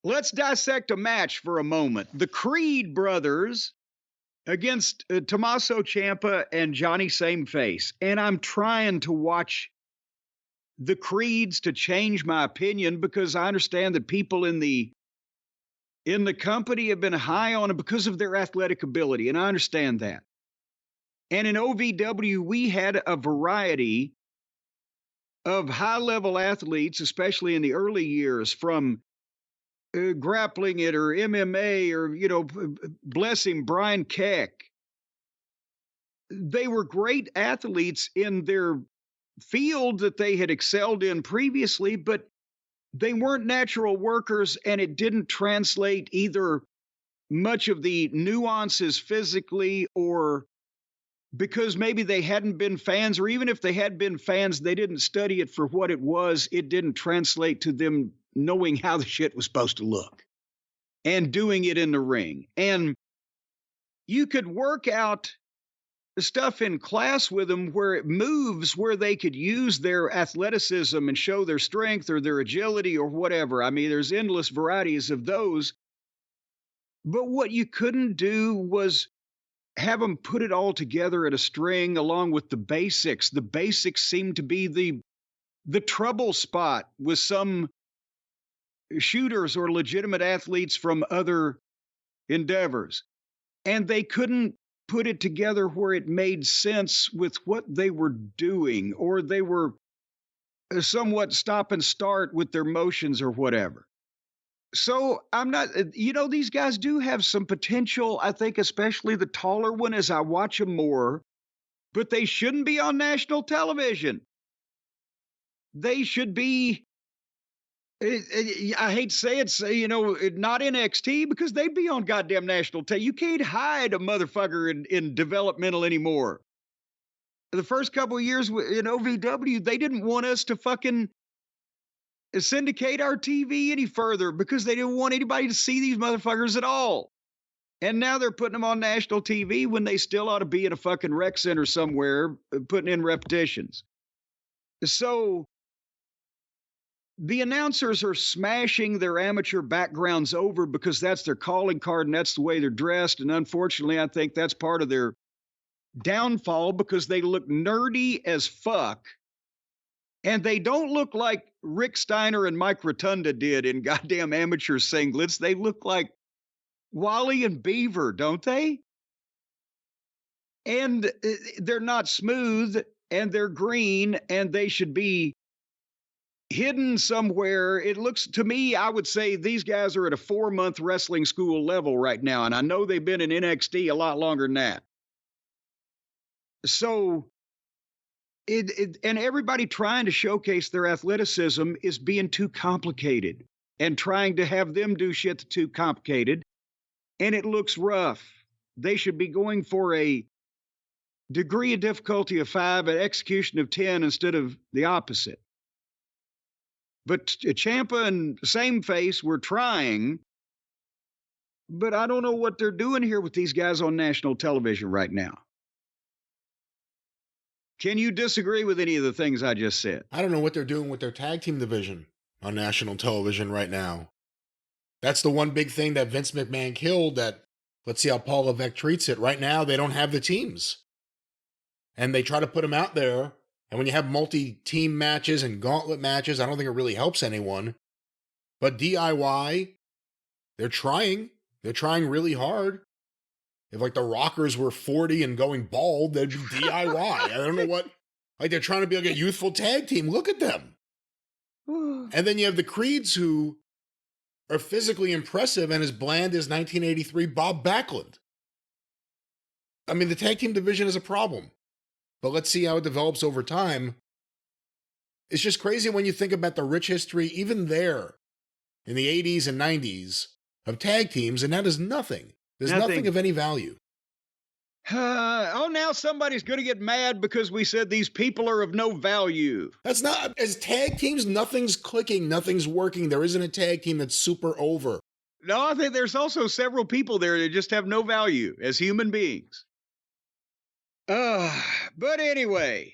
Let's dissect a match for a moment. The Creed brothers against Tommaso Ciampa and Johnny Sameface. And I'm trying to watch the Creeds to change my opinion because I understand that people in the company have been high on them because of their athletic ability, and I understand that. And in OVW, we had a variety of high-level athletes, especially in the early years, from grappling it or MMA or, bless him, Brian Keck. They were great athletes in their field that they had excelled in previously, but they weren't natural workers, and it didn't translate either much of the nuances physically or because maybe they hadn't been fans, or even if they had been fans, they didn't study it for what it was. It didn't translate to them knowing how the shit was supposed to look and doing it in the ring. And you could work out stuff in class with them where it moves where they could use their athleticism and show their strength or their agility or whatever. I mean, there's endless varieties of those. But what you couldn't do was have them put it all together at a string along with the basics. The basics seem to be the trouble spot with some shooters or legitimate athletes from other endeavors. And they couldn't put it together where it made sense with what they were doing, or they were somewhat stop and start with their motions or whatever. So I'm not, these guys do have some potential. I think especially the taller one as I watch them more, but they shouldn't be on national television. They should be, I hate to say it, not NXT, because they'd be on goddamn national television. You can't hide a motherfucker in developmental anymore. The first couple of years in OVW, they didn't want us to fucking syndicate our TV any further because they didn't want anybody to see these motherfuckers at all. And now they're putting them on national TV when they still ought to be in a fucking rec center somewhere putting in repetitions. So the announcers are smashing their amateur backgrounds over because that's their calling card and that's the way they're dressed. And unfortunately, I think that's part of their downfall because they look nerdy as fuck. And they don't look like Rick Steiner and Mike Rotunda did in goddamn amateur singlets. They look like Wally and Beaver, don't they? And they're not smooth, and they're green, and they should be hidden somewhere. It looks to me, I would say these guys are at a 4-month wrestling school level right now. And I know they've been in NXT a lot longer than that. So and everybody trying to showcase their athleticism is being too complicated and trying to have them do shit that's too complicated. And it looks rough. They should be going for a degree of difficulty of 5, an execution of 10 instead of the opposite. But Ciampa and Sameface were trying, but I don't know what they're doing here with these guys on national television right now. Can you disagree with any of the things I just said? I don't know what they're doing with their tag team division on national television right now. That's the one big thing that Vince McMahon killed. That let's see how Paul Levesque treats it. Right now, they don't have the teams. And they try to put them out there. And when you have multi-team matches and gauntlet matches, I don't think it really helps anyone. But DIY, they're trying. They're trying really hard. If like the Rockers were 40 and going bald, they'd be DIY. I don't know what. Like they're trying to be like a youthful tag team. Look at them. And then you have the Creeds who are physically impressive and as bland as 1983 Bob Backlund. I mean, the tag team division is a problem. But let's see how it develops over time. It's just crazy when you think about the rich history, even there, in the 80s and 90s, of tag teams, and that is nothing. There's nothing of any value. Now somebody's going to get mad because we said these people are of no value. That's not, as tag teams, nothing's clicking, nothing's working. There isn't a tag team that's super over. No, I think there's also several people there that just have no value as human beings. But anyway,